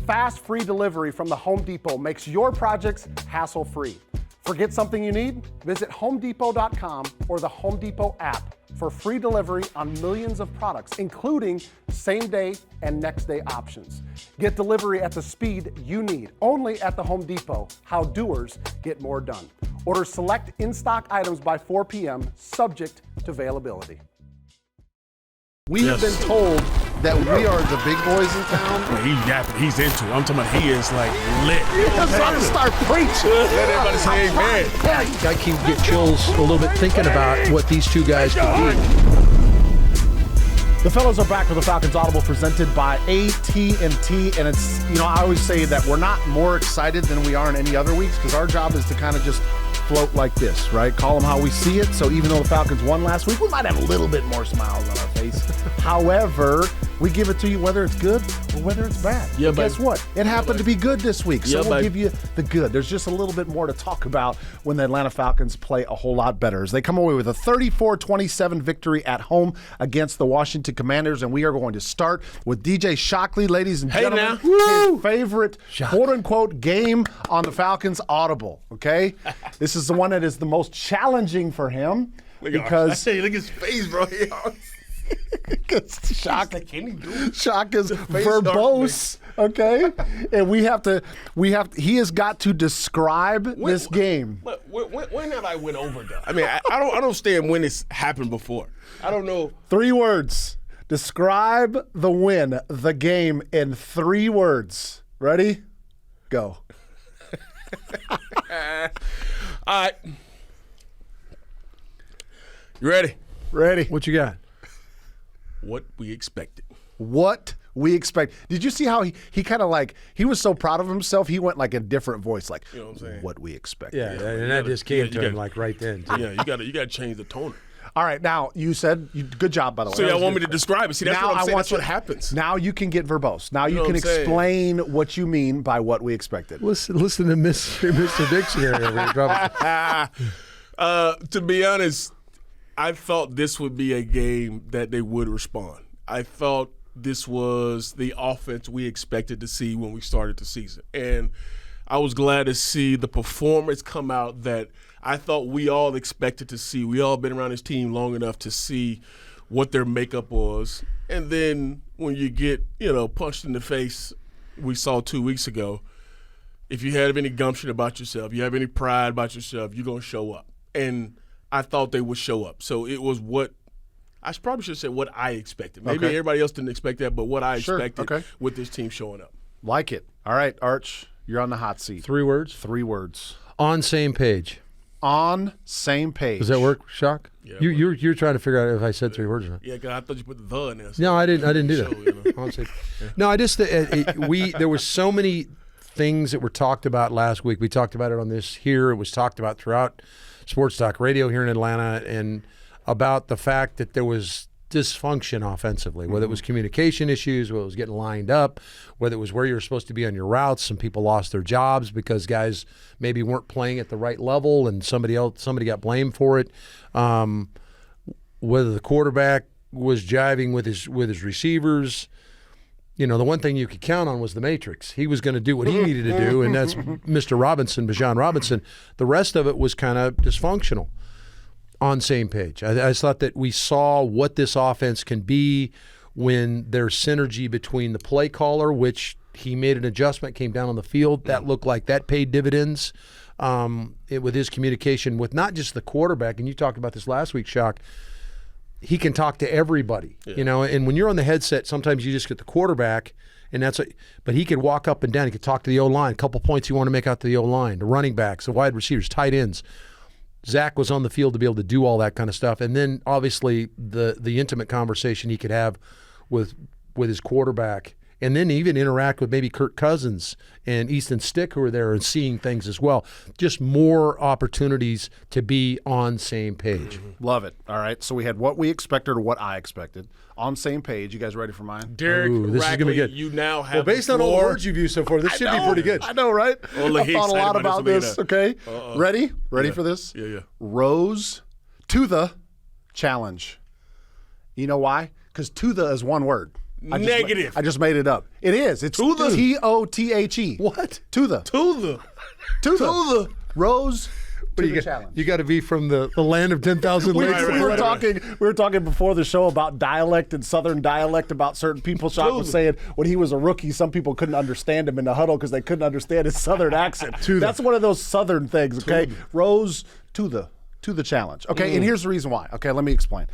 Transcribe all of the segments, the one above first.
Fast, free delivery from the Home Depot makes your projects hassle-free. Forget something you need? Visit HomeDepot.com or the Home Depot app for free delivery on millions of products, including same-day and next-day options. Get delivery at the speed you need, only at the Home Depot. How doers get more done. Order select in-stock items by 4 p.m., subject to availability. We have been told that we are the big boys in town. Well, he's into it. I'm talking about he is like lit. He's about to start preaching. Let everybody say amen. I can get chills a little bit thinking about what these two guys can do. The fellows are back with the Falcons Audible presented by AT&T, and it's, I always say that we're not more excited than we are in any other weeks because our job is to kind of just float like this, right? Call them how we see it. So even though the Falcons won last week, we might have a little bit more smiles on our face. However, we give it to you whether it's good or whether it's bad. Yeah, but guess what? It happened to be good this week, so we'll give you the good. There's just a little bit more to talk about when the Atlanta Falcons play a whole lot better. As they come away with a 34-27 victory at home against the Washington Commanders, and we are going to start with DJ Shockley, ladies and gentlemen. His favorite quote-unquote game on the Falcons Audible, okay? This is the one that is the most challenging for him because look at his face, bro. Shock is verbose, okay? And he has got to describe this game. When have I went over though? I mean, I don't understand when it's happened before. I don't know. 3 words. Describe the win, the game in 3 words. Ready? Go. All right. You ready? Ready. What you got? What we expected. What we expect. Did you see how he kind of he was so proud of himself, he went like a different voice, like, you know what I'm saying? What we expect. Yeah, and that just came to him like right then. Too. Yeah, you got to change the tone. All right, now you said good job, by the way. So y'all want me to describe it? See, that's what I'm saying. That's what happens. Now you can get verbose. Now you can explain what you mean by what we expected. Listen to Mr. Dictionary over here. To be honest, I felt this would be a game that they would respond. I felt this was the offense we expected to see when we started the season. And I was glad to see the performance come out that I thought we all expected to see. We all been around this team long enough to see what their makeup was. And then when you get, punched in the face, we saw 2 weeks ago, if you have any gumption about yourself, you have any pride about yourself, you're going to show up. And I thought they would show up. So it was what I probably should have said what I expected. Maybe everybody else didn't expect that, but what I expected with this team showing up. Like it. All right, Arch, you're on the hot seat. 3 words? 3 words. On same page. On same page. Does that work, Shock? Yeah, you're trying to figure out if I said 3 words or not. Yeah, because I thought you put the in there. So no, I didn't do that. On same. No, I just there were so many things that were talked about last week. We talked about it on this here. It was talked about throughout Sports Talk Radio here in Atlanta, and about the fact that there was dysfunction offensively, whether it was communication issues, whether it was getting lined up, whether it was where you were supposed to be on your routes. Some people lost their jobs because guys maybe weren't playing at the right level, and somebody got blamed for it. Whether the quarterback was jiving with his receivers. The one thing you could count on was the Matrix. He was going to do what he needed to do, and that's Mr. Robinson, Bijan Robinson. The rest of it was kind of dysfunctional. On same page. I just thought that we saw what this offense can be when there's synergy between the play caller, which he made an adjustment, came down on the field. That looked like that paid dividends with his communication with not just the quarterback, and you talked about this last week, Shock. He can talk to everybody, and when you're on the headset, sometimes you just get the quarterback, and but he could walk up and down. He could talk to the O-line, a couple points you want to make out to the O-line, the running backs, the wide receivers, tight ends. Zach was on the field to be able to do all that kind of stuff. And then, obviously, the intimate conversation he could have with his quarterback, and then even interact with maybe Kirk Cousins and Easton Stick, who are there and seeing things as well. Just more opportunities to be on same page. Love it. All right, so we had what we expected or what I expected. On same page. You guys ready for mine? Derek, this is gonna be good. You now have based on all the words you've used so far, this should be pretty good. I know, right? I thought a lot about this. Okay, ready? Ready for this? Yeah. Rose to the challenge. You know why? Because to the is one word. Negative. I just made it up. It is. It's To the- T-O-T-H-E. What? To the. To the. Rose to the You challenge. got to be from the land of 10,000 We, lakes. we were talking before the show about dialect and Southern dialect about certain people. Sean was saying when he was a rookie, some people couldn't understand him in the huddle because they couldn't understand his Southern accent. That's one of those Southern things. Okay, Rose to the challenge. Okay, and here's the reason why. Okay, let me explain.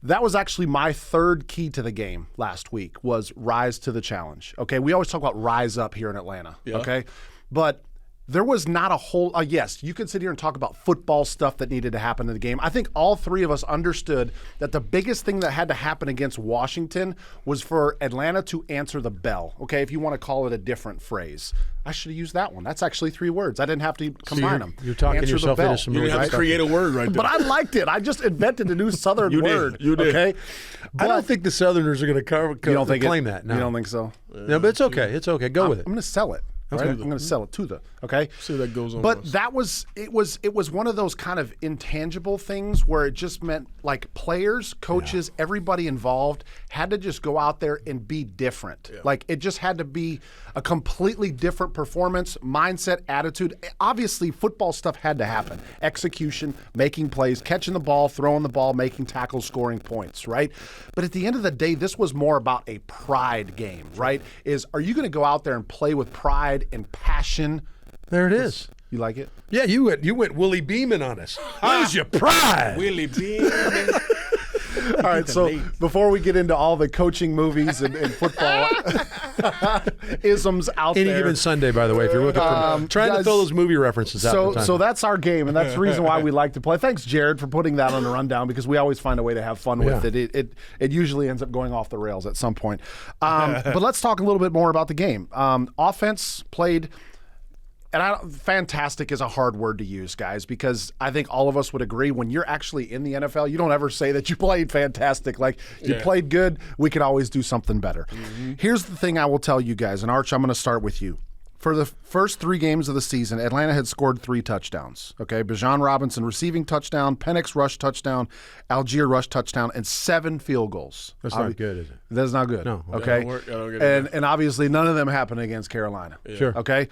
That was actually my third key to the game last week was rise to the challenge. Okay, we always talk about rise up here in Atlanta. Yeah. Okay, but there was not a whole, yes, you could sit here and talk about football stuff that needed to happen in the game. I think all three of us understood that the biggest thing that had to happen against Washington was for Atlanta to answer the bell, okay, if you want to call it a different phrase. I should have used that one. That's actually 3 words. I didn't have to combine them. You're talking Answer the yourself bell. into some You really didn't have good to create a word right there. But I liked it. I just invented a new Southern You did. word. You did. Okay? I don't think the Southerners are going to You don't think claim that. No. You don't think so? No, but it's okay. It's okay. Go with it. I'm going to sell it. Right? I'm going to sell it to the, okay? See that goes on. But that was it was one of those kind of intangible things where it just meant like players, coaches, everybody involved had to just go out there and be different. Like it just had to be a completely different performance, mindset, attitude. Obviously, football stuff had to happen. Execution, making plays, catching the ball, throwing the ball, making tackles, scoring points, right? But at the end of the day, this was more about a pride game, right? Are you going to go out there and play with pride and passion? There it is. You like it? Yeah, you went Willie Beeman on us. Where's your pride? Willie Bean. All right, so before we get into all the coaching movies and football isms out Any there. given Sunday, by the way, if you're looking for trying to guys, throw those movie references out. from time. So that's our game, and that's the reason why we like to play. Thanks, Jared, for putting that on the rundown because we always find a way to have fun with it. It usually ends up going off the rails at some point. But let's talk a little bit more about the game. Offense played. And fantastic is a hard word to use, guys, because I think all of us would agree when you're actually in the NFL, you don't ever say that you played fantastic. Like, you played good, we could always do something better. Here's the thing I will tell you guys, and Arch, I'm going to start with you. For the first 3 games of the season, Atlanta had scored 3 touchdowns. Okay, Bijan Robinson receiving touchdown, Penix rush touchdown, Algier rush touchdown, and 7 field goals. That's not good, is it? That's not good. No. Okay. That don't work. I don't get it. And obviously none of them happened against Carolina. Sure. Okay.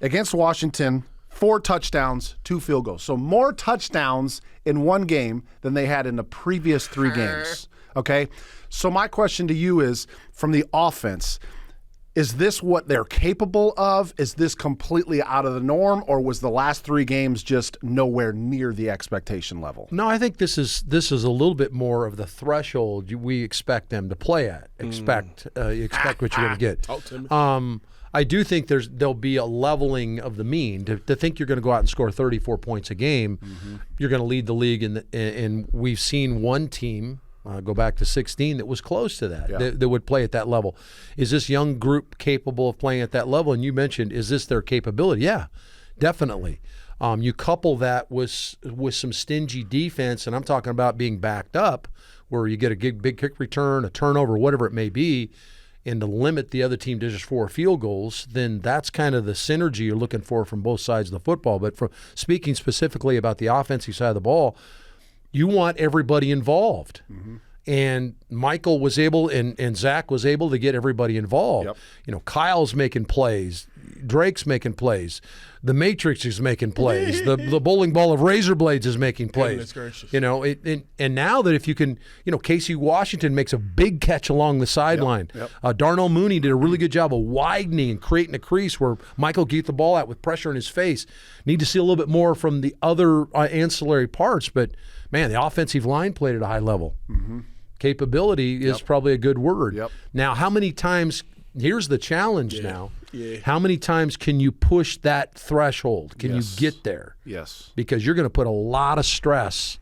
Against Washington, 4 touchdowns, 2 field goals. So more touchdowns in one game than they had in the previous 3 games. Okay. So my question to you is, from the offense, is this what they're capable of? Is this completely out of the norm, or was the last 3 games just nowhere near the expectation level? No, I think this is a little bit more of the threshold we expect them to play at. You expect what you're going to get. Talk to me. I do think there'll be a leveling of the mean. To think you're going to go out and score 34 points a game, you're going to lead the league, and we've seen one team go back to 16 that was close to that, that would play at that level. Is this young group capable of playing at that level? And you mentioned, is this their capability? Yeah, definitely. You couple that with some stingy defense, and I'm talking about being backed up, where you get a big kick return, a turnover, whatever it may be, and to limit the other team to just 4 field goals, then that's kind of the synergy you're looking for from both sides of the football. But for speaking specifically about the offensive side of the ball, you want everybody involved. And Michael was able, and Zach was able to get everybody involved. You know, Kyle's making plays, Drake's making plays, the Matrix is making plays, the bowling ball of razor blades is making plays. Gracious. You know, and now that if you can, you know, Casey Washington makes a big catch along the sideline. Darnell Mooney did a really good job of widening and creating a crease where Michael get the ball out with pressure in his face. Need to see a little bit more from the other ancillary parts, but man, the offensive line played at a high level. Capability is probably a good word. Now, how many times, here's the challenge now, how many times can you push that threshold? Can you get there? Yes. Because you're going to put a lot of stress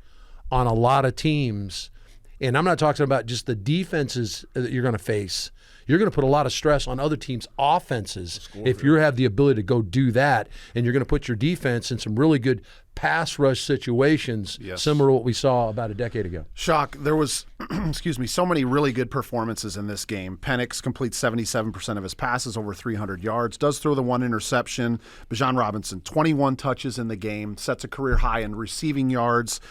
on a lot of teams. And I'm not talking about just the defenses that you're going to face. You're going to put a lot of stress on other teams' offenses if you have the ability to go do that, and you're going to put your defense in some really good pass rush situations, similar to what we saw about a decade ago. Shock, there was, excuse me, so many really good performances in this game. Penix completes 77% of his passes, over 300 yards, does throw the one interception. Bijan Robinson, 21 touches in the game, sets a career high in receiving yards.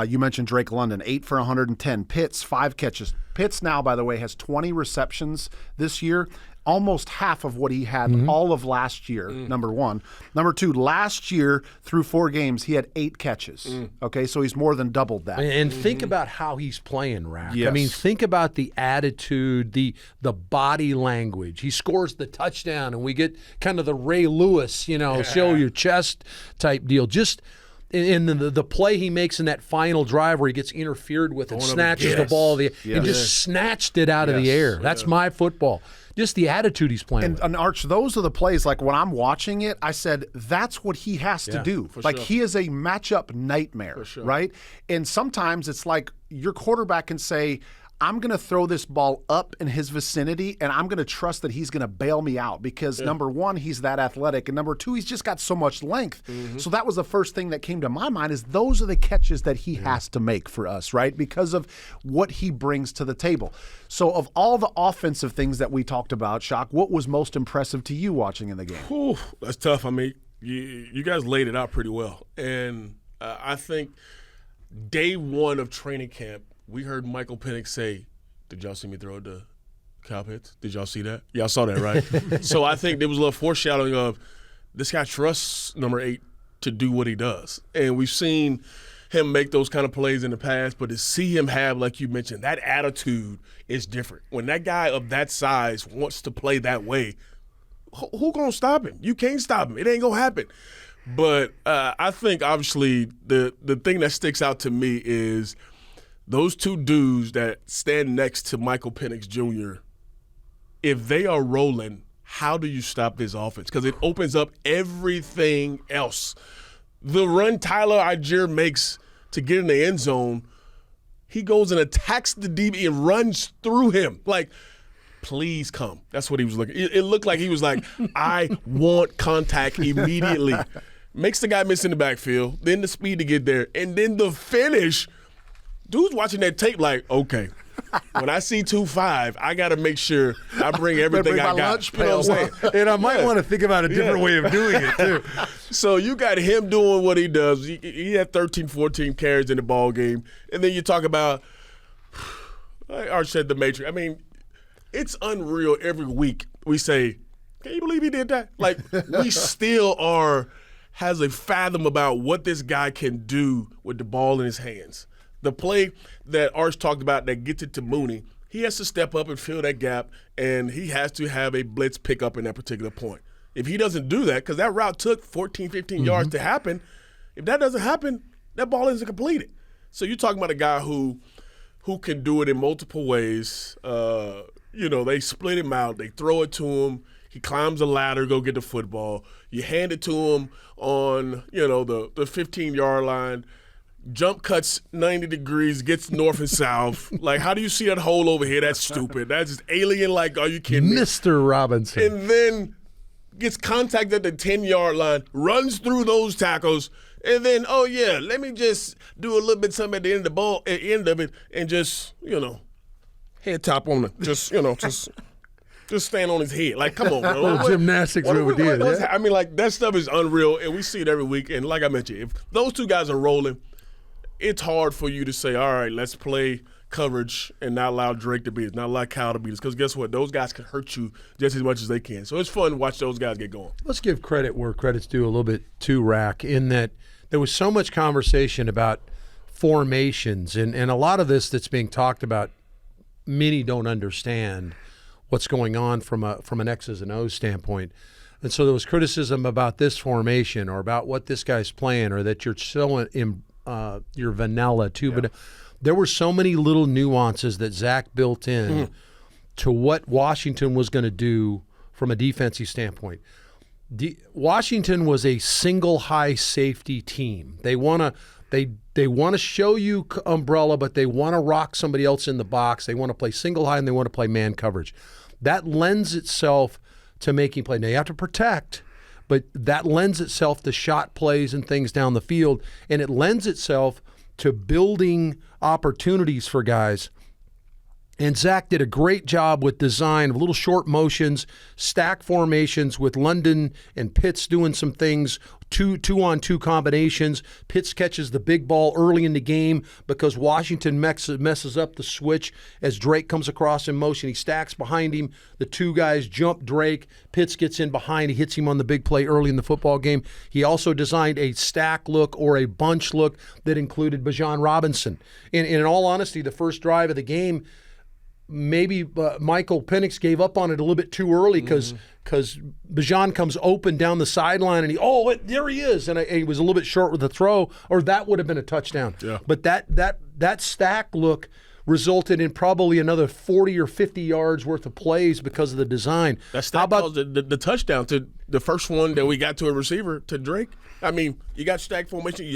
You mentioned Drake London, 8 for 110. Pitts, 5 catches. Pitts now, by the way, has 20 receptions this year, almost half of what he had all of last year, number one. Number two, last year through 4 games, he had 8 catches. Okay, so he's more than doubled that. And think about how he's playing, Rack. Yes. I mean, think about the attitude, the body language. He scores the touchdown, and we get kind of the Ray Lewis, show your chest type deal. Just in the play he makes in that final drive where he gets interfered with and snatches the ball and just snatched it out of the air. That's my football. Just the attitude he's playing with. And Arch, those are the plays, like when I'm watching it, I said, that's what he has to do. Like he is a matchup nightmare, right? And sometimes it's like your quarterback can say, I'm going to throw this ball up in his vicinity, and I'm going to trust that he's going to bail me out because, number one, he's that athletic, and number two, he's just got so much length. So that was the first thing that came to my mind is those are the catches that he has to make for us, right, because of what he brings to the table. So of all the offensive things that we talked about, Shock, what was most impressive to you watching in the game? Whew, that's tough. I mean, you guys laid it out pretty well. And I think day one of training camp, we heard Michael Penix say, did y'all see me throw to Kyle Pitts? Did y'all see that? Y'all saw that, right? So I think there was a little foreshadowing of this guy trusts number 8 to do what he does. And we've seen him make those kind of plays in the past, but to see him have, like you mentioned, that attitude is different. When that guy of that size wants to play that way, who gonna stop him? You can't stop him. It ain't gonna happen. But I think, obviously, the thing that sticks out to me is – those two dudes that stand next to Michael Penix Jr., if they are rolling, how do you stop this offense? Because it opens up everything else. The run Tyler Algier makes to get in the end zone, he goes and attacks the DB and runs through him. Like, please come. That's what he was looking. It looked like he was like, I want contact immediately. Makes the guy miss in the backfield, then the speed to get there, and then the finish. Dude's watching that tape like, okay, when I see 2.5, I got to make sure I bring everything I got. You know what I'm saying? And I might want to think about a different way of doing it, too. So you got him doing what he does. He had 13, 14 carries in the ball game. And then you talk about, like Arch said, the Matrix. I mean, it's unreal every week we say, can you believe he did that? Like, we still has a fathom about what this guy can do with the ball in his hands. The play that Arch talked about that gets it to Mooney, he has to step up and fill that gap, and he has to have a blitz pickup in that particular point. If he doesn't do that, because that route took 14, 15 yards to happen, if that doesn't happen, that ball isn't completed. So you're talking about a guy who can do it in multiple ways. They split him out. They throw it to him. He climbs a ladder, go get the football. You hand it to him on, the 15-yard line. Jump cuts 90 degrees, gets north and south. Like, how do you see that hole over here? That's stupid. That's just alien-like. Are you kidding me? Mr. Robinson. And then gets contact at the 10-yard line, runs through those tackles, and then, let me just do a little bit something at the end of the ball, at the end of it, and just, head top on it. Just stand on his head. Like, come on, bro. Gymnastics over there. I mean, like, that stuff is unreal, and we see it every week. And like I mentioned, if those two guys are rolling, it's hard for you to say, all right, let's play coverage and not allow Drake to beat us, not allow Kyle to beat us. Because guess what? Those guys can hurt you just as much as they can. So it's fun to watch those guys get going. Let's give credit where credit's due a little bit to Rack in that there was so much conversation about formations. And a lot of this that's being talked about, many don't understand what's going on from an X's and O's standpoint. And so there was criticism about this formation or about what this guy's playing or that you're so your vanilla too, but there were so many little nuances that Zach built in to what Washington was going to do from a defensive standpoint. Washington was a single high safety team. They want to show you umbrella, but they want to rock somebody else in the box. They want to play single high and they want to play man coverage. That lends itself to making play. Now you have to protect, but that lends itself to shot plays and things down the field, and it lends itself to building opportunities for guys. And Zach did a great job with design of little short motions, stack formations with London and Pitts doing some things, two-on-two combinations. Pitts catches the big ball early in the game because Washington messes up the switch as Drake comes across in motion. He stacks behind him. The two guys jump Drake. Pitts gets in behind. He hits him on the big play early in the football game. He also designed a stack look or a bunch look that included Bijan Robinson. And in all honesty, the first drive of the game, maybe Michael Penix gave up on it a little bit too early because Bijan comes open down the sideline and there he is, and he was a little bit short with the throw, or that would have been a touchdown. Yeah. But that stack look resulted in probably another 40 or 50 yards worth of plays because of the design. That stack caused the touchdown to the first one that we got to a receiver, to Drake. I mean, you got stack formation.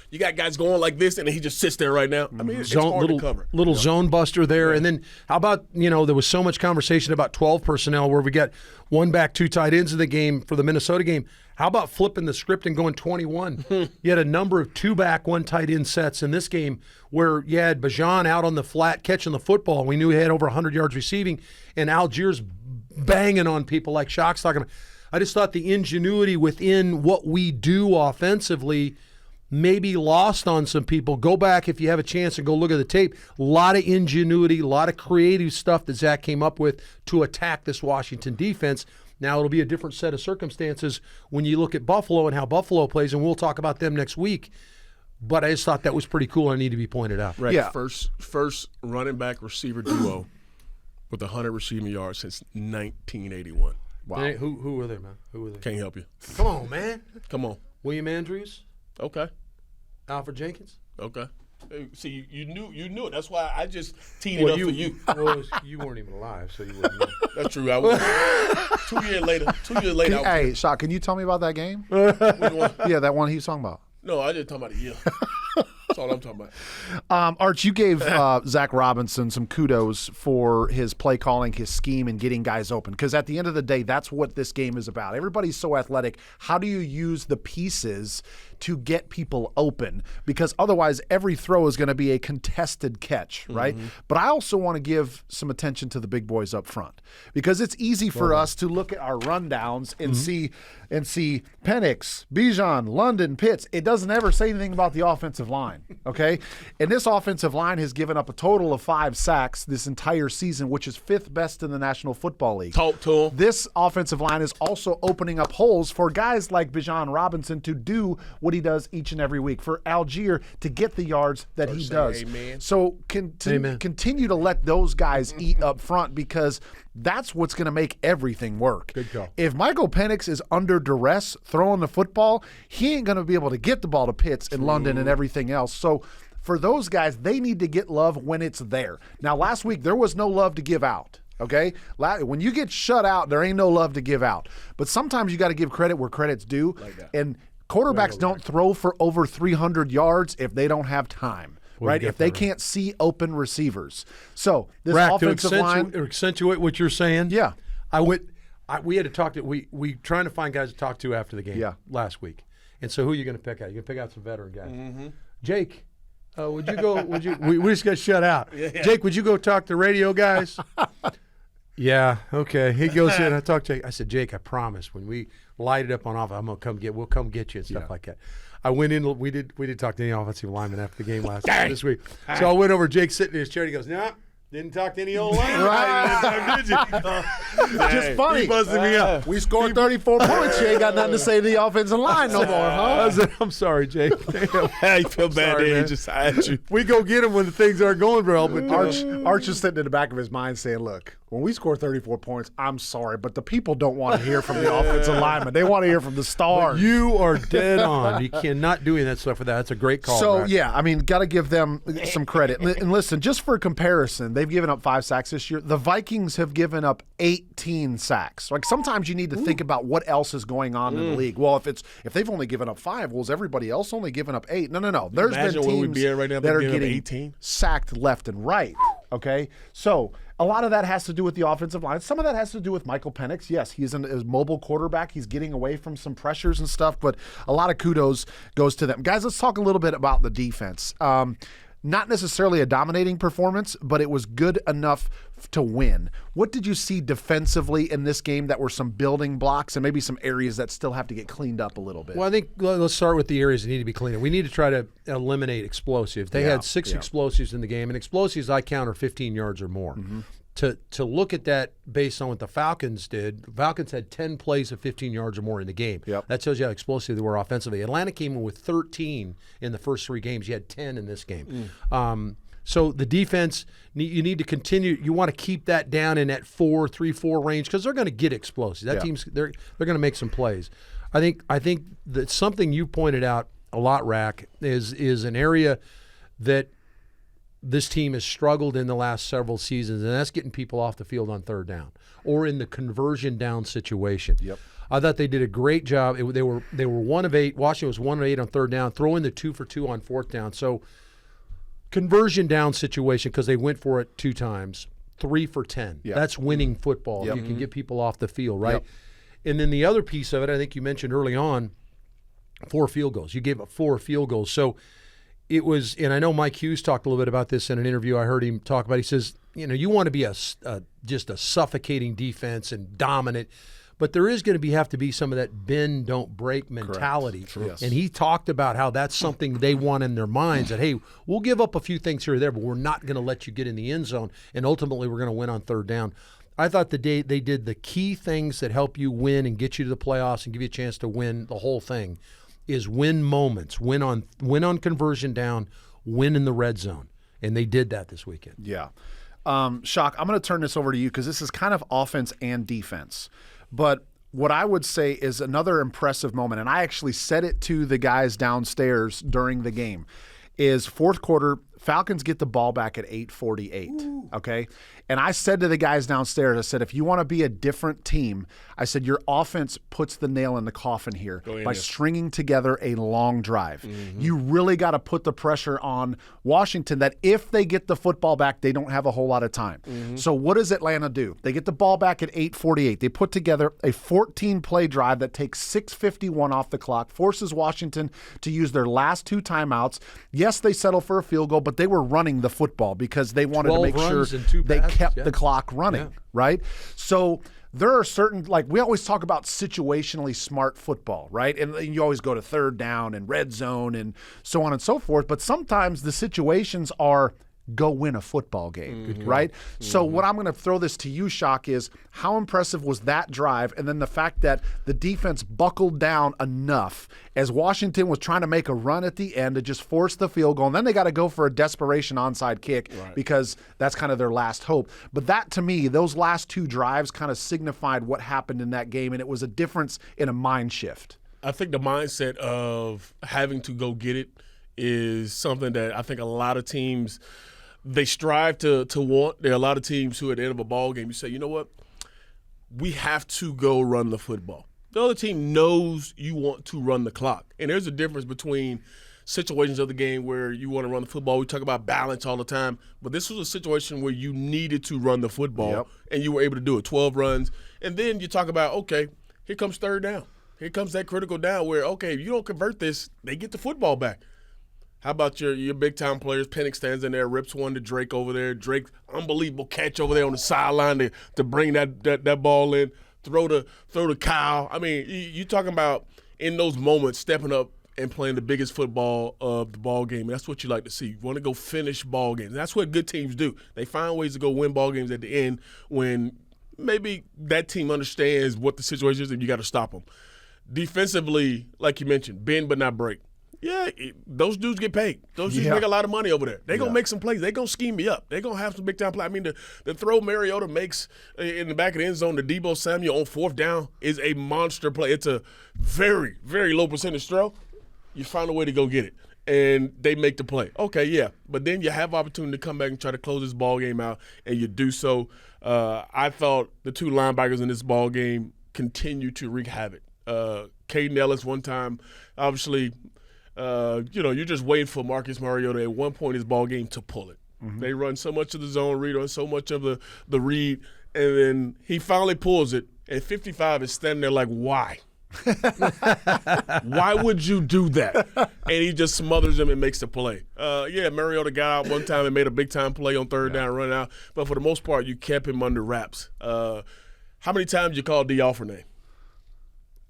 You got guys going like this, and he just sits there right now. I mean, it's hard to cover. Little zone buster there. And then how about, there was so much conversation about 12 personnel where we got one back, two tight ends in the game for the Minnesota game. How about flipping the script and going 21? You had a number of two back, one tight end sets in this game where you had Bijan out on the flat catching the football. We knew he had over 100 yards receiving, and Algiers banging on people like Shock's talking about. I just thought the ingenuity within what we do offensively maybe lost on some people. Go back if you have a chance and go look at the tape. A lot of ingenuity, a lot of creative stuff that Zach came up with to attack this Washington defense. Now it'll be a different set of circumstances when you look at Buffalo and how Buffalo plays, and we'll talk about them next week. But I just thought that was pretty cool and need to be pointed out. Right. Yeah. First running back receiver duo with 100 receiving yards since 1981. Wow. Hey, who were they, man? Who were they? Can't help you. Come on, man. Come on. William Andrews? Okay. Alfred Jenkins? Okay. See, you knew it. That's why I just teed it up for you. Well, you weren't even alive, so you wouldn't know. That's true. I was 2 years later. Hey, Shock, can you tell me about that game? Yeah, that one he was talking about. No, I didn't talk about it. Yeah. That's all I'm talking about. Arch, you gave Zach Robinson some kudos for his play calling, his scheme, and getting guys open. Because at the end of the day, that's what this game is about. Everybody's so athletic. How do you use the pieces to get people open? Because otherwise, every throw is going to be a contested catch, right? Mm-hmm. But I also want to give some attention to the big boys up front. Because it's easy for us to look at our rundowns and see Penix, Bijan, London, Pitts. It doesn't ever say anything about the offensive line, okay? And this offensive line has given up a total of 5 sacks this entire season, which is 5th best in the National Football League. Talk to him. This offensive line is also opening up holes for guys like Bijan Robinson to do what he does each and every week, for Algier to get the yards that he does. Amen. So continue to let those guys eat up front, because that's what's going to make everything work. Good call. If Michael Penix is under duress throwing the football, he ain't going to be able to get the ball to Pitts and London and everything else. So for those guys, they need to get love when it's there. Now, last week, there was no love to give out. Okay? When you get shut out, there ain't no love to give out. But sometimes you got to give credit where credit's due. And quarterbacks don't throw for over 300 yards if they don't have time. Right? If they can't see open receivers. So this offensive line, to accentuate what you're saying. Yeah. We had to talk to we trying to find guys to talk to after the game last week. And so who are you going to pick out? You're going to pick out some veteran guys. Mm-hmm. Jake, would you go? We just got shut out. Yeah. Jake, would you go talk to radio guys? Yeah, okay. He goes in. I talked to Jake. I said, Jake, I promise when we light it up on offense, we'll come get you and stuff like that. I went in. We did talk to any offensive lineman after the game this week. So I went over. Jake sitting in his chair. He goes, "Nah, didn't talk to any old lineman. Right? Did you?" Just funny. He buzzing me up. We scored 34 points. You ain't got nothing to say to the offensive line no more, huh? I said, I'm sorry, Jake. I feel bad. He just had you. We go get him when the things aren't going well. But Arch is sitting in the back of his mind saying, "Look, when we score 34 points, I'm sorry, but the people don't want to hear from the offensive lineman. They want to hear from the stars." But you are dead on. You cannot do any of that stuff for that. That's a great call. So, yeah, I mean, got to give them some credit. And listen, just for comparison, they've given up 5 sacks this year. The Vikings have given up 18 sacks. Like, sometimes you need to think about what else is going on in the league. Well, if they've only given up 5, well, is everybody else only given up 8? No. There's been teams right now that are getting getting 18 sacked left and right. Okay, so a lot of that has to do with the offensive line. Some of that has to do with Michael Penix. Yes, he's a mobile quarterback. He's getting away from some pressures and stuff, but a lot of kudos goes to them. Guys, let's talk a little bit about the defense. Not necessarily a dominating performance, but it was good enough to win. What did you see defensively in this game that were some building blocks and maybe some areas that still have to get cleaned up a little bit? Well, I think let's start with the areas that need to be cleaned up. We need to try to eliminate explosives. They had 6 explosives in the game, and explosives I count are 15 yards or more. Mm-hmm. To look at that based on what the Falcons did, the Falcons had 10 plays of 15 yards or more in the game. Yep. That tells you how explosive they were offensively. Atlanta came in with 13 in the first 3 games. You had 10 in this game. So the defense, you need to continue. You want to keep that down in that 3-4 range because they're going to get explosives. That team's they're going to make some plays. I think that something you pointed out a lot, Rack, is an area that this team has struggled in the last several seasons, and that's getting people off the field on third down or in the conversion down situation. Yep. I thought they did a great job. They were 1 of 8. Washington was 1 of 8 on third down, throwing the 2 for 2 on fourth down. So conversion down situation because they went for it 2 times, 3 for 10. Yep. That's winning football. Yep. You can get people off the field, right? Yep. And then the other piece of it, I think you mentioned early on, 4 field goals. You gave up 4 field goals. So it was, and I know Mike Hughes talked a little bit about this in an interview I heard him talk about. He says, you want to be just a suffocating defense and dominant, but there is going to have to be some of that bend, don't break mentality. Yes. And he talked about how that's something they want in their minds, that, hey, we'll give up a few things here or there, but we're not going to let you get in the end zone, and ultimately we're going to win on third down. I thought they did the key things that help you win and get you to the playoffs and give you a chance to win the whole thing is win moments, win on conversion down, win in the red zone. And they did that this weekend. Yeah. Shock, I'm going to turn this over to you because this is kind of offense and defense. But what I would say is another impressive moment, and I actually said it to the guys downstairs during the game, is fourth quarter, Falcons get the ball back at 8:48, okay? And I said to the guys downstairs, I said, if you want to be a different team, I said, your offense puts the nail in the coffin here by stringing together a long drive. Mm-hmm. You really got to put the pressure on Washington that if they get the football back, they don't have a whole lot of time. Mm-hmm. So what does Atlanta do? They get the ball back at 8:48. They put together a 14-play drive that takes 6:51 off the clock, forces Washington to use their last 2 timeouts. Yes, they settle for a field goal, but they were running the football because they wanted to make sure they kept the clock running, right? So there are certain, like we always talk about situationally smart football, right? And you always go to third down and red zone and so on and so forth. But sometimes the situations are go win a football game, right? Mm-hmm. So what I'm going to throw this to you, Shock, is how impressive was that drive? And then the fact that the defense buckled down enough as Washington was trying to make a run at the end to just force the field goal. And then they got to go for a desperation onside kick because that's kind of their last hope. But that, to me, those last 2 drives kind of signified what happened in that game. And it was a difference in a mind shift. I think the mindset of having to go get it is something that I think a lot of teams – they strive to want. There are a lot of teams who at the end of a ball game, you say, you know what, we have to go run the football. The other team knows you want to run the clock. And there's a difference between situations of the game where you want to run the football. We talk about balance all the time. But this was a situation where you needed to run the football, and you were able to do it, 12 runs. And then you talk about, okay, here comes third down. Here comes that critical down where, okay, if you don't convert this, they get the football back. How about your big-time players? Penix stands in there, rips one to Drake over there. Drake, unbelievable catch over there on the sideline to bring that ball in. Throw to Kyle. I mean, you talking about in those moments stepping up and playing the biggest football of the ball game. And that's what you like to see. You want to go finish ball games. That's what good teams do. They find ways to go win ball games at the end when maybe that team understands what the situation is and you got to stop them. Defensively, like you mentioned, bend but not break. Yeah, those dudes get paid. Those dudes make a lot of money over there. They're going to make some plays. They're going to scheme me up. They're going to have some big-time play. I mean, the throw Mariota makes in the back of the end zone to Deebo Samuel on fourth down is a monster play. It's a very, very low percentage throw. You find a way to go get it, and they make the play. Okay, yeah. But then you have opportunity to come back and try to close this ball game out, and you do so. I thought the 2 linebackers in this ball game continue to wreak havoc. Caden Ellis one time, obviously – you're just waiting for Marcus Mariota at one point in his ball game to pull it. They run so much of the zone read or so much of the read, and then he finally pulls it, and 55 is standing there like, why? Why would you do that? And he just smothers him and makes the play. Mariota got out one time and made a big-time play on third down, run out. But for the most part, you kept him under wraps. How many times you called D. Offer name?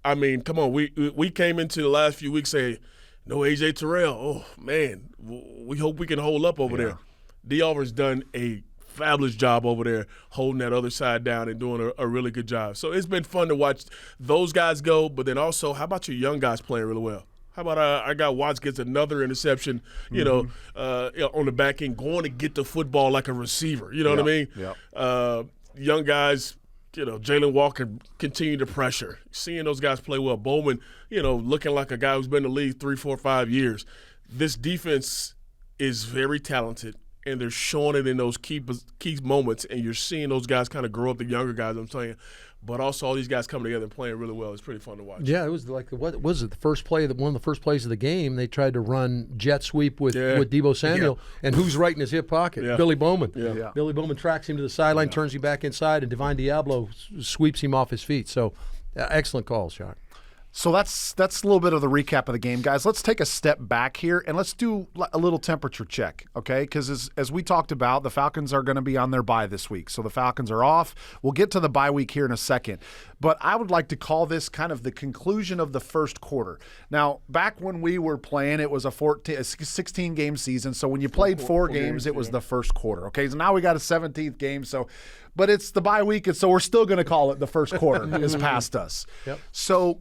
I mean, come on. We came into the last few weeks saying, no A.J. Terrell. Oh, man, we hope we can hold up over there. D. Offer's done a fabulous job over there holding that other side down and doing a really good job. So it's been fun to watch those guys go, but then also, how about your young guys playing really well? How about our guy Watts gets another interception, on the back end, going to get the football like a receiver. You know what I mean? Yep. Young guys, Jalen Walker continue to pressure. Seeing those guys play well. Bowman, looking like a guy who's been in the league 3, 4, 5 years. This defense is very talented, and they're showing it in those key moments, and you're seeing those guys kind of grow up, the younger guys, I'm saying. But also all these guys coming together and playing really well. It's pretty fun to watch. Yeah, it was like, what was it, the first play, one of the first plays of the game, they tried to run jet sweep with Deebo Samuel, and who's right in his hip pocket? Yeah. Billy Bowman. Yeah. Billy Bowman tracks him to the sideline, turns him back inside, and Divine Diablo sweeps him off his feet. So excellent call, Shock. So that's a little bit of the recap of the game, guys. Let's take a step back here and let's do a little temperature check, okay? Because as we talked about, the Falcons are going to be on their bye this week. So the Falcons are off. We'll get to the bye week here in a second. But I would like to call this kind of the conclusion of the first quarter. Now, back when we were playing, it was a 16-game season. So when you played four games, it was the first quarter, okay? So now we got a 17th game. But it's the bye week, and so we're still going to call it the first quarter is past us. Yep. So,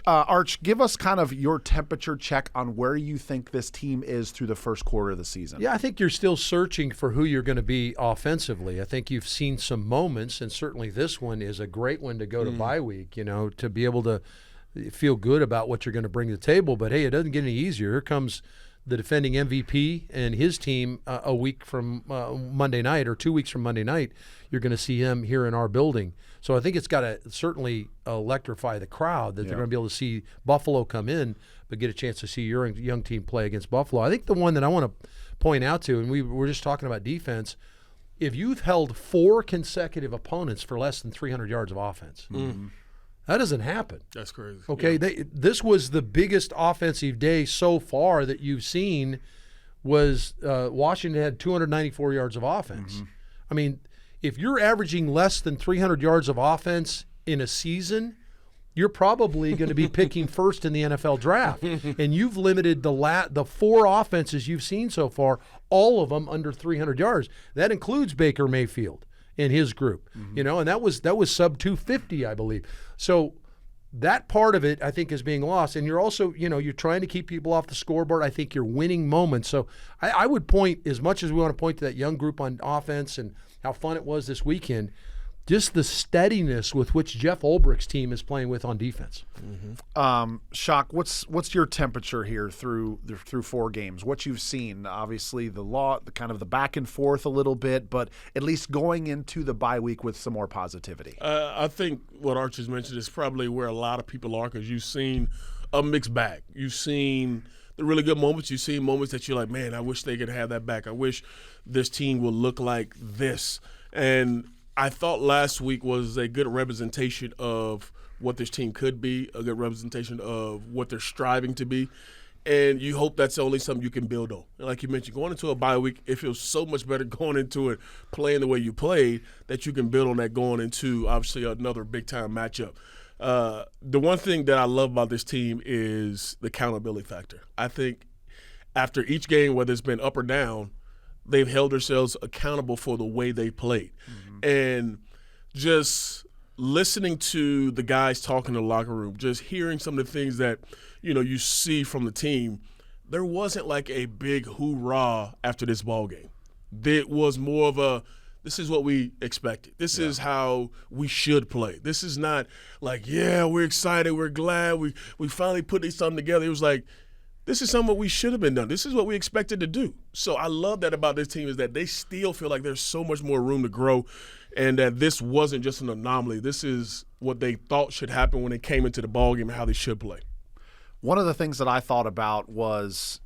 Arch, give us kind of your temperature check on where you think this team is through the first quarter of the season. Yeah, I think you're still searching for who you're going to be offensively. I think you've seen some moments, and certainly this one is a great one to go to bye week, to be able to feel good about what you're going to bring to the table. But, hey, it doesn't get any easier. Here comes the defending MVP and his team a week from Monday night, or 2 weeks from Monday night. You're going to see him here in our building. So I think it's got to certainly electrify the crowd that they're going to be able to see Buffalo come in, but get a chance to see your young team play against Buffalo. I think the one that I want to point out to, and we were just talking about defense, if you've held 4 consecutive opponents for less than 300 yards of offense, that doesn't happen. That's crazy. Okay, this was the biggest offensive day so far that you've seen. Was Washington had 294 yards of offense. I mean, if you're averaging less than 300 yards of offense in a season, you're probably going to be picking first in the NFL draft. And you've limited the 4 offenses you've seen so far, all of them under 300 yards. That includes Baker Mayfield in his group, and that was sub 250, I believe. So that part of it, I think, is being lost. And you're also, you're trying to keep people off the scoreboard. I think you're winning moments. So I would point, as much as we want to point to that young group on offense and how fun it was this weekend, just the steadiness with which Jeff Ulbricht's team is playing with on defense. Shock, what's your temperature here through 4 games? What you've seen, obviously the kind of the back and forth a little bit, but at least going into the bye week with some more positivity. I think what Arch has mentioned is probably where a lot of people are, because you've seen a mixed bag. You've seen the really good moments. You've seen moments that you're like, man, I wish they could have that back. I wish this team would look like this. And I thought last week was a good representation of what this team could be, a good representation of what they're striving to be. And you hope that's only something you can build on. And like you mentioned, going into a bye week, it feels so much better going into it, playing the way you played, that you can build on that going into, obviously, another big-time matchup. The one thing that I love about this team is the accountability factor. I think after each game, whether it's been up or down, they've held themselves accountable for the way they played. And just listening to the guys talking in the locker room, just hearing some of the things that, you see from the team, there wasn't like a big hoorah after this ball game. It was more of this is what we expected. This is how we should play. This is not like, we're excited, we're glad, we finally put something together. It was like, this is something we should have been done. This is what we expected to do. So I love that about this team, is that they still feel like there's so much more room to grow, and that this wasn't just an anomaly. This is what they thought should happen when they came into the ballgame and how they should play. One of the things that I thought about was,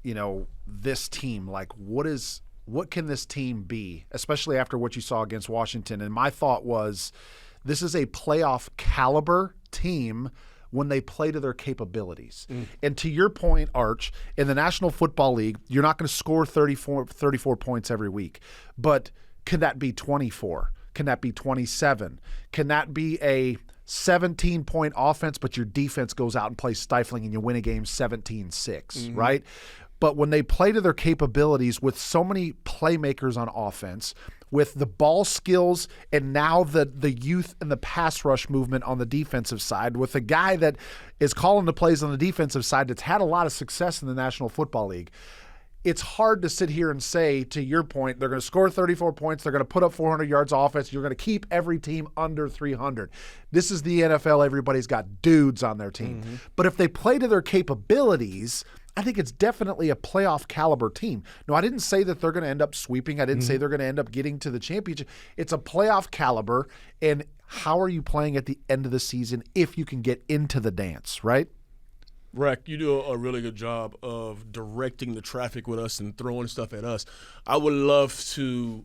this team, like what is what can this team be, especially after what you saw against Washington? And my thought was, this is a playoff caliber team when they play to their capabilities. And to your point, Arch, in the National Football League, you're not going to score 34 points every week. But can that be 24? Can that be 27? Can that be a 17-point offense, but your defense goes out and plays stifling and you win a game 17-6, right? But when they play to their capabilities with so many playmakers on offense, with the ball skills and now the youth and the pass rush movement on the defensive side, with a guy that is calling the plays on the defensive side that's had a lot of success in the National Football League, it's hard to sit here and say, to your point, they're going to score 34 points, they're going to put up 400 yards of offense, you're going to keep every team under 300. This is the NFL. Everybody's got dudes on their team. But if they play to their capabilities, I think it's definitely a playoff caliber team. No, I didn't say that they're going to end up sweeping. I didn't say they're going to end up getting to the championship. It's a playoff caliber, and how are you playing at the end of the season if you can get into the dance, right? Rack, you do a really good job of directing the traffic with us and throwing stuff at us. I would love to,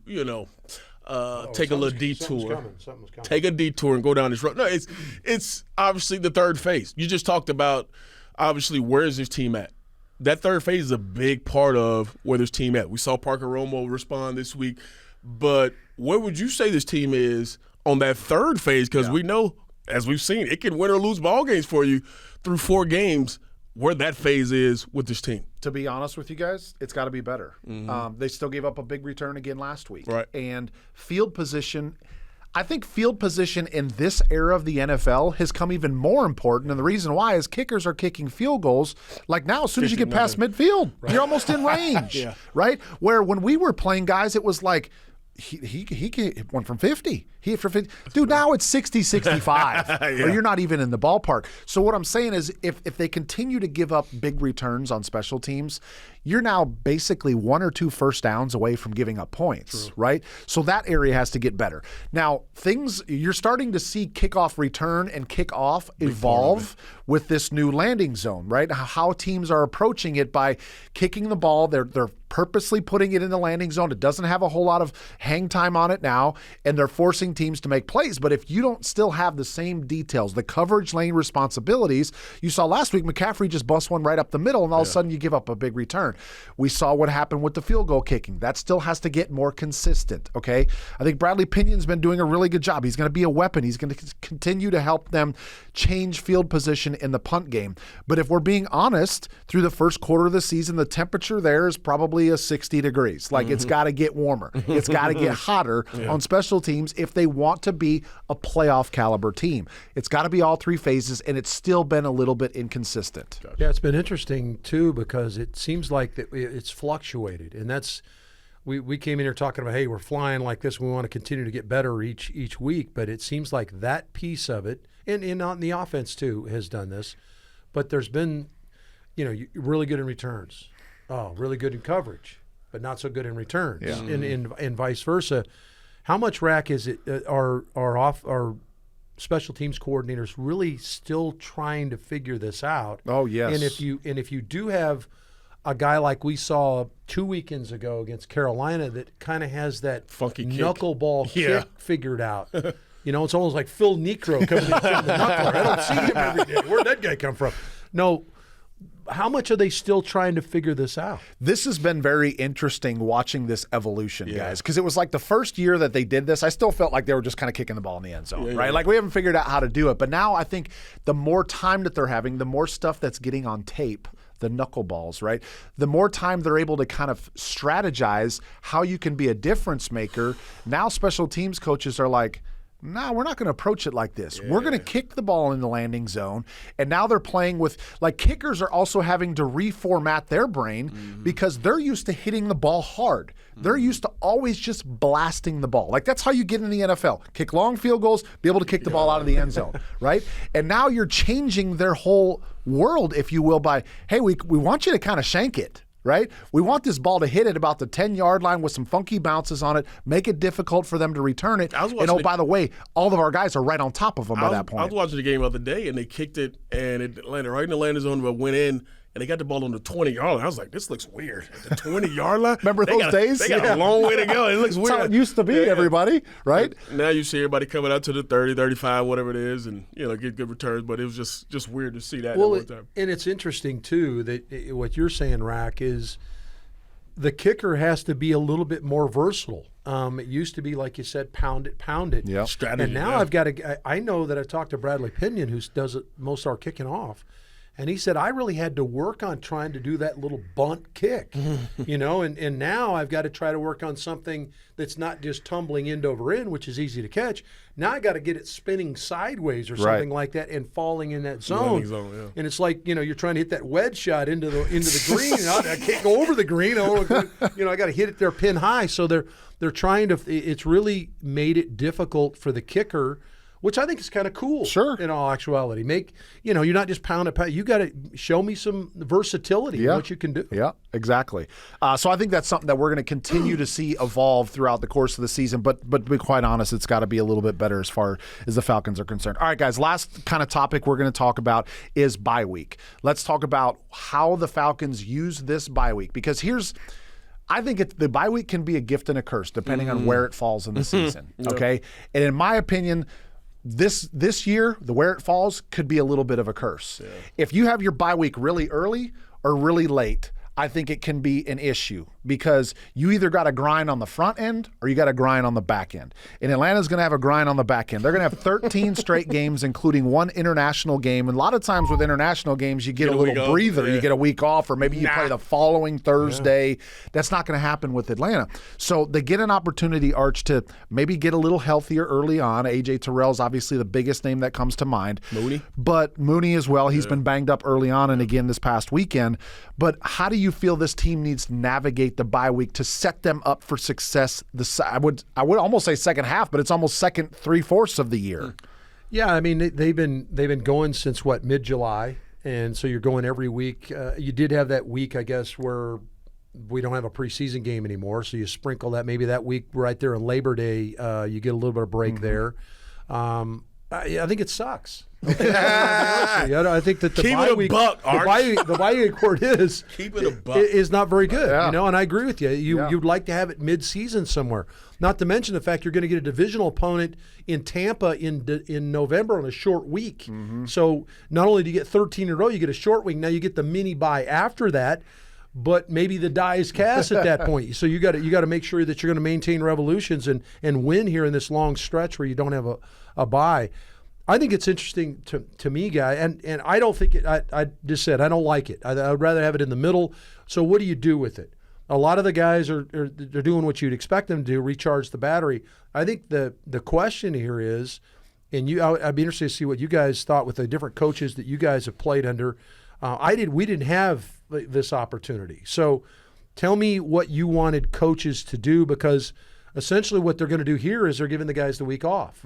take a little detour. Something's coming. Take a detour and go down this road. No, it's obviously the third phase. You just talked about, obviously, where is this team at? That third phase is a big part of where this team at. We saw Parker Romo respond this week. But where would you say this team is on that third phase? Because we know, as we've seen, it can win or lose ball games for you through 4 games, where that phase is with this team. To be honest with you guys, it's got to be better. They still gave up a big return again last week. Right. And field position, I think field position in this era of the NFL has come even more important. And the reason why is kickers are kicking field goals. Like now, as soon as you get past midfield, you're almost in range, right? Where when we were playing guys, it was like, he went from 50. He hit for 50. Dude, now it's 60, 65, or you're not even in the ballpark. So what I'm saying is if they continue to give up big returns on special teams, you're now basically 1 or 2 first downs away from giving up points, right? So that area has to get better. Now, you're starting to see kickoff return and kickoff evolve with this new landing zone, right? How teams are approaching it by kicking the ball. They're purposely putting it in the landing zone. It doesn't have a whole lot of hang time on it now, and they're forcing teams to make plays. But if you don't still have the same details, the coverage lane responsibilities, you saw last week McCaffrey just bust one right up the middle, and all of a sudden you give up a big return. We saw what happened with the field goal kicking. That still has to get more consistent, okay? I think Bradley Pinion's been doing a really good job. He's going to be a weapon. He's going to continue to help them change field position in the punt game. But if we're being honest, through the first quarter of the season, the temperature there is probably a 60 degrees. Like it's got to get warmer. It's got to get hotter on special teams if they want to be a playoff caliber team. It's got to be all 3 phases, and it's still been a little bit inconsistent. Yeah, it's been interesting too because it seems like that it's fluctuated, and that's we came in here talking about, hey, we're flying like this. We want to continue to get better each week, but it seems like that piece of it, and on the offense too, has done this. But there's been, really good in returns, really good in coverage, but not so good in returns, and vice versa. How much, Rack, is it? Our special teams coordinators really still trying to figure this out? Oh yes. And if you do have a guy like we saw 2 weekends ago against Carolina that kind of has that funky knuckleball kick figured out. It's almost like Phil Necro coming in from the knuckler. I don't see him every day. Where'd that guy come from? No. How much are they still trying to figure this out? This has been very interesting watching this evolution, guys, because it was like the first year that they did this, I still felt like they were just kind of kicking the ball in the end zone, right? Like we haven't figured out how to do it. But now I think the more time that they're having, the more stuff that's getting on tape, the knuckleballs, right? The more time they're able to kind of strategize how you can be a difference maker. Now special teams coaches are like, no, we're not going to approach it like this. We're going to kick the ball in the landing zone. And now they're playing with, like, kickers are also having to reformat their brain because they're used to hitting the ball hard. They're used to always just blasting the ball. Like, that's how you get in the NFL. Kick long field goals, be able to kick the ball out of the end zone, right? And now you're changing their whole world, if you will, by, hey, we want you to kind of shank it. Right? We want this ball to hit at about the 10-yard line with some funky bounces on it, make it difficult for them to return it. And by the way, all of our guys are right on top of them by that point. I was watching the game the other day, and they kicked it, and it landed right in the landing zone, but went in, and they got the ball on the 20-yard line. I was like, this looks weird. At the 20-yard line? Remember those days? They got a long way to go. It looks weird. That's how it used to be, everybody, right? And now you see everybody coming out to the 30, 35, whatever it is, and get good returns. But it was just weird to see that. Well, at one time. And it's interesting too that what you're saying, Rack, is the kicker has to be a little bit more versatile. It used to be, like you said, pound it. Yep. Strategy. And now I know that I talked to Bradley Pinion, who does most of our kicking off, and he said, I really had to work on trying to do that little bunt kick, and now I've got to try to work on something that's not just tumbling end over end, which is easy to catch. Now I got to get it spinning sideways or something like that and falling in that zone. Yeah. And it's like, you're trying to hit that wedge shot into the green. I can't go over the green. I got to hit it there pin high. So they're trying to. It's really made it difficult for the kicker, which I think is kind of cool. Sure. In all actuality, you're not just pound. You got to show me some versatility in what you can do. Yeah, exactly. So I think that's something that we're going to continue to see evolve throughout the course of the season. But to be quite honest, it's got to be a little bit better as far as the Falcons are concerned. All right, guys, last kind of topic we're going to talk about is bye week. Let's talk about how the Falcons use this bye week, because I think the bye week can be a gift and a curse depending on where it falls in the season. Okay, and in my opinion, this year, where it falls could be a little bit of a curse. Yeah. If you have your bye week really early or really late, I think it can be an issue, because you either got to grind on the front end or you got to grind on the back end. And Atlanta's going to have a grind on the back end. They're going to have 13 straight games, including one international game. And a lot of times with international games, you get a little breather. You get a week off, or maybe you play the following Thursday. Yeah. That's not going to happen with Atlanta. So they get an opportunity, Arch, to maybe get a little healthier early on. A.J. Terrell's obviously the biggest name that comes to mind. But Mooney as well. He's been banged up early on and again this past weekend. But how do you feel this team needs to navigate the bye week to set them up for success? I would almost say second half, but it's almost second 3/4 of the year. Yeah, I mean they've been going since mid-July, and so you're going every week. You did have that week, I guess, where we don't have a preseason game anymore, so you sprinkle that maybe that week right there on Labor Day. You get a little bit of break there. I think it sucks. I think that the bye week, the bye week where it is, keep it a buck. Is not very good. Yeah. And I agree with you. You'd like to have it mid-season somewhere. Not to mention the fact you're going to get a divisional opponent in Tampa in November on a short week. So not only do you get 13 in a row, you get a short week. Now you get the mini bye after that. But maybe the die is cast at that point. So you got to make sure that you're going to maintain revolutions and win here in this long stretch where you don't have a bye. I think it's interesting to me, guy, and I don't think it. I just said I don't like it. I'd rather have it in the middle. So what do you do with it? A lot of the guys they're doing what you'd expect them to do, recharge the battery. I think the question here is, and I'd be interested to see what you guys thought with the different coaches that you guys have played under. We didn't have this opportunity. So tell me what you wanted coaches to do, because essentially what they're going to do here is they're giving the guys the week off.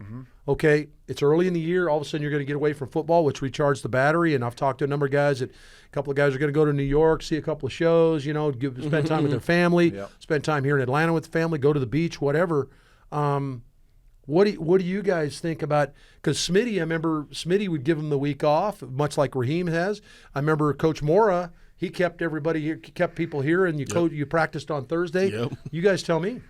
Okay, it's early in the year. All of a sudden you're going to get away from football, which recharges the battery. And I've talked to a number of guys a couple of guys are going to go to New York, see a couple of shows, spend time with their family, spend time here in Atlanta with the family, go to the beach, whatever. What do you guys think about? Because Smitty, I remember Smitty would give him the week off, much like Raheem has. I remember Coach Mora, he kept everybody here, kept people here, and you practiced on Thursday. You guys tell me.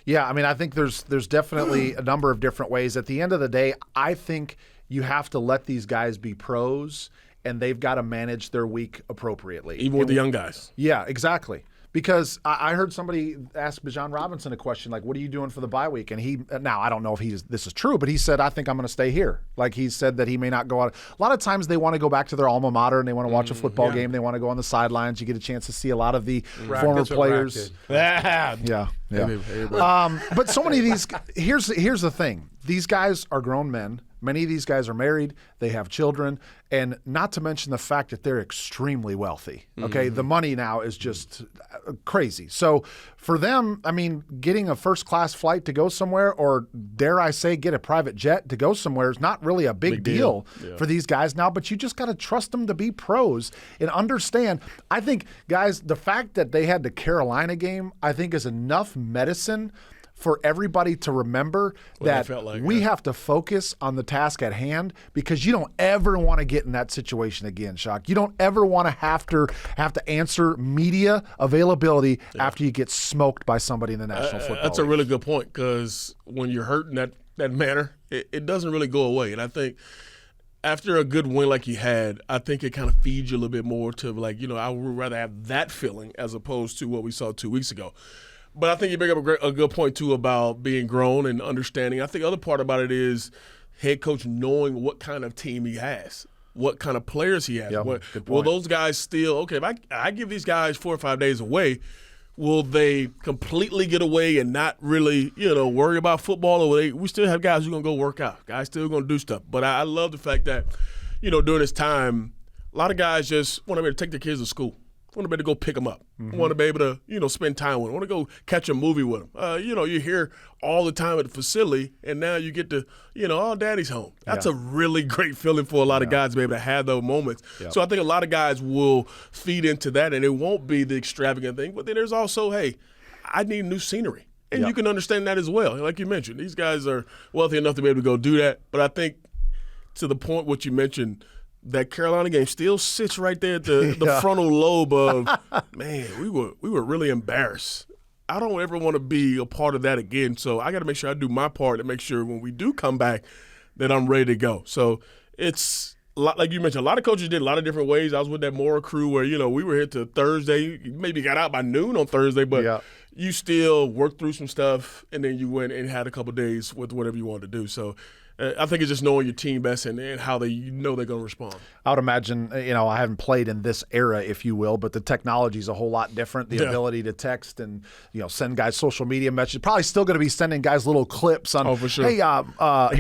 Yeah, I mean, I think there's definitely a number of different ways. At the end of the day, I think you have to let these guys be pros, and they've got to manage their week appropriately. Even with the young guys. Yeah, exactly. Because I heard somebody ask Bijan Robinson a question like, what are you doing for the bye week? And now I don't know if this is true, but he said, I think I'm going to stay here. Like he said that he may not go out. A lot of times they want to go back to their alma mater and they want to watch a football game. They want to go on the sidelines. You get a chance to see a lot of the former players. Yeah. But so many of these, here's the thing. These guys are grown men. Many of these guys are married. They have children. And not to mention the fact that they're extremely wealthy. Okay, the money now is just crazy. So for them, I mean, getting a first-class flight to go somewhere, or dare I say get a private jet to go somewhere, is not really a big deal for these guys now. But you just got to trust them to be pros and understand. I think, guys, the fact that they had the Carolina game, I think is enough medicine for everybody to remember that felt like, we yeah. have to focus on the task at hand, because you don't ever want to get in that situation again, Shock. You don't ever want to have to answer media availability after you get smoked by somebody in the National Football That's a League. really good point, because when you're hurt in that manner, it doesn't really go away. And I think after a good win like you had, I think it kind of feeds you a little bit more to like, I would rather have that feeling as opposed to what we saw 2 weeks ago. But I think you bring up a good point, too, about being grown and understanding. I think the other part about it is head coach knowing what kind of team he has, what kind of players he has. Yep, Will good point. those guys still, okay, if I give these guys 4 or 5 days away, will they completely get away and not really, worry about football? Or we still have guys who are going to go work out, guys still going to do stuff. But I love the fact that, during this time, a lot of guys just want to be able to take their kids to school. Want to be able to go pick them up. Want to be able to, spend time with them. Want to go catch a movie with them. You hear all the time at the facility, and now you get to, oh, daddy's home. That's a really great feeling for a lot of guys to be able to have those moments. Yep. So I think a lot of guys will feed into that, and it won't be the extravagant thing. But then there's also, hey, I need new scenery. And you can understand that as well. Like you mentioned, these guys are wealthy enough to be able to go do that. But I think to the point what you mentioned, that Carolina game still sits right there at the frontal lobe of, man, we were really embarrassed. I don't ever want to be a part of that again. So I got to make sure I do my part to make sure when we do come back that I'm ready to go. So it's a lot, like you mentioned, a lot of coaches did a lot of different ways. I was with that Mora crew where, we were here to Thursday. You maybe got out by noon on Thursday, but you still worked through some stuff, and then you went and had a couple of days with whatever you wanted to do. So I think it's just knowing your team best and how they're going to respond. I would imagine, I haven't played in this era, if you will, but the technology is a whole lot different. The ability to text and, send guys social media messages. Probably still going to be sending guys little clips on, for sure. Hey, they got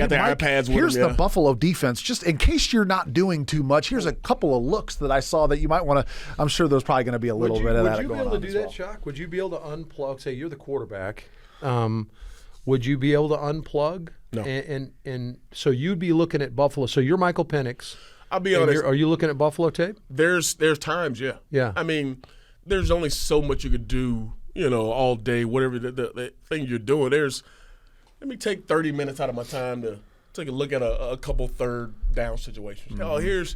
their Mike, iPads with here's them, the Buffalo defense. Just in case you're not doing too much, here's a couple of looks that I saw that you might want to – I'm sure there's probably going to be a little bit of that going on. Would you be able to do that, Shock? Would you be able to unplug – say you're the quarterback. Would you be able to unplug? No. And so you'd be looking at Buffalo. So you're Michael Penix. I'll be honest. Are you looking at Buffalo tape? There's times, yeah. Yeah. I mean, there's only so much you could do, all day, whatever the thing you're doing. Let me take 30 minutes out of my time to take a look at a couple third down situations. Oh, here's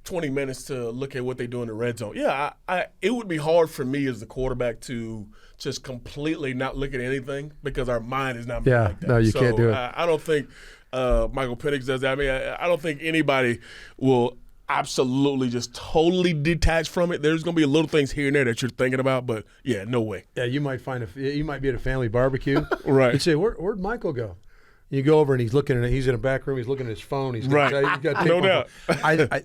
20 minutes to look at what they do in the red zone. Yeah, it would be hard for me as the quarterback to just completely not look at anything because our mind is not like that. No, you can't do it. I don't think Michael Penix does that. I mean, I don't think anybody will absolutely just totally detach from it. There's going to be little things here and there that you're thinking about, but yeah, no way. Yeah, you might be at a family barbecue. Right. You say, where'd Michael go? You go over and he's looking at it. He's in a back room. He's looking at his phone. He's got No doubt.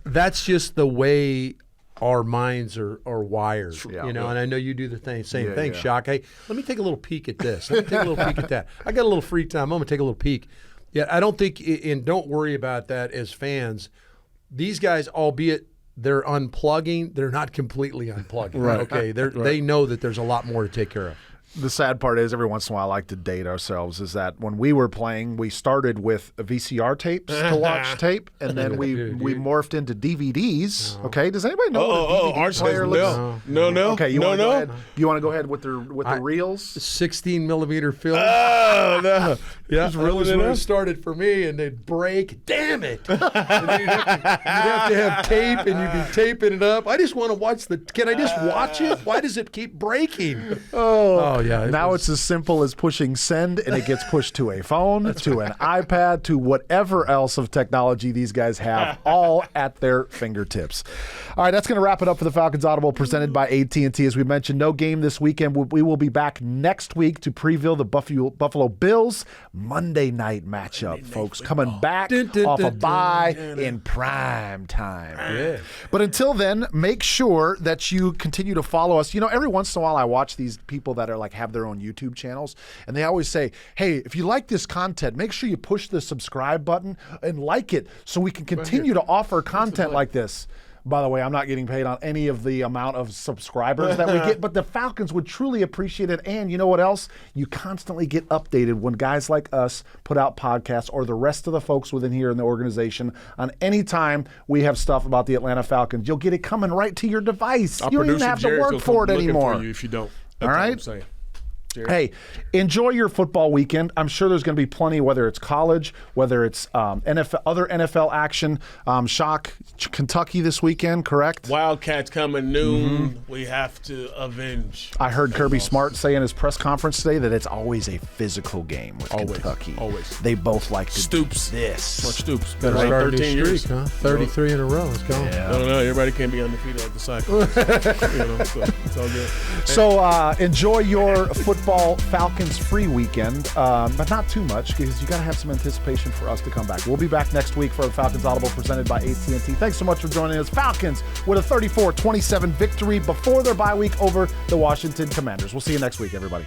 That's just the way our minds are wired, Yeah. And I know you do the same thing, yeah. Shock. Hey, let me take a little peek at this. Let me take a little peek at that. I got a little free time. I'm going to take a little peek. Yeah, I don't think, and don't worry about that as fans. These guys, albeit they're unplugging, they're not completely unplugging. Right. Okay, they know that there's a lot more to take care of. The sad part is every once in a while I like to date ourselves is that when we were playing, we started with VCR tapes to watch tape, and then we morphed into DVDs. Okay, does anybody know what a DVD Arch player says looks? no. Okay, you want to go ahead? You want to go ahead with the reels? 16 millimeter film. Oh, no. Yeah, Just that reeling was it where in? it started for me, and they'd break. Damn it! And then you'd have to have tape, and you'd be taping it up. I just want to watch Can I just watch it? Why does it keep breaking? Oh yeah. Now it's as simple as pushing send, and it gets pushed to a phone, to an iPad, to whatever else of technology these guys have, all at their fingertips. All right, that's going to wrap it up for the Falcons Audible presented by AT&T. As we mentioned, no game this weekend. We will be back next week to preview the Buffalo Bills Monday night matchup, folks. Coming back off a bye in prime time. Yeah. But until then, make sure that you continue to follow us. Every once in a while I watch these people that are have their own YouTube channels, and they always say, hey, if you like this content, make sure you push the subscribe button and like it so we can continue to offer content like this. By the way, I'm not getting paid on any of the amount of subscribers that we get, but the Falcons would truly appreciate it. And you know what else? You constantly get updated when guys like us put out podcasts, or the rest of the folks within here in the organization, on any time we have stuff about the Atlanta Falcons. You'll get it coming right to your device. You don't even have to work for it anymore. For you if you don't. All right? That's all I'm saying. Jared. Hey, enjoy your football weekend. I'm sure there's going to be plenty, whether it's college, whether it's NFL, other NFL action. Shock, Kentucky this weekend, correct? Wildcats coming noon. We have to avenge. I heard Kirby Smart say in his press conference today that it's always a physical game with Kentucky. Always. They both like to Stoops. do this. Mark Stoops. Been Better around start 13 this years. streak, huh? 33 in a row. Let's go. Yeah. I don't know. Everybody can't be undefeated like the Cyclones. So it's all good. So enjoy your football Falcons free weekend, but not too much because you got to have some anticipation for us to come back. We'll be back next week for the Falcons Audible presented by AT&T. Thanks so much for joining us. Falcons with a 34-27 victory before their bye week over the Washington Commanders. We'll see you next week, everybody.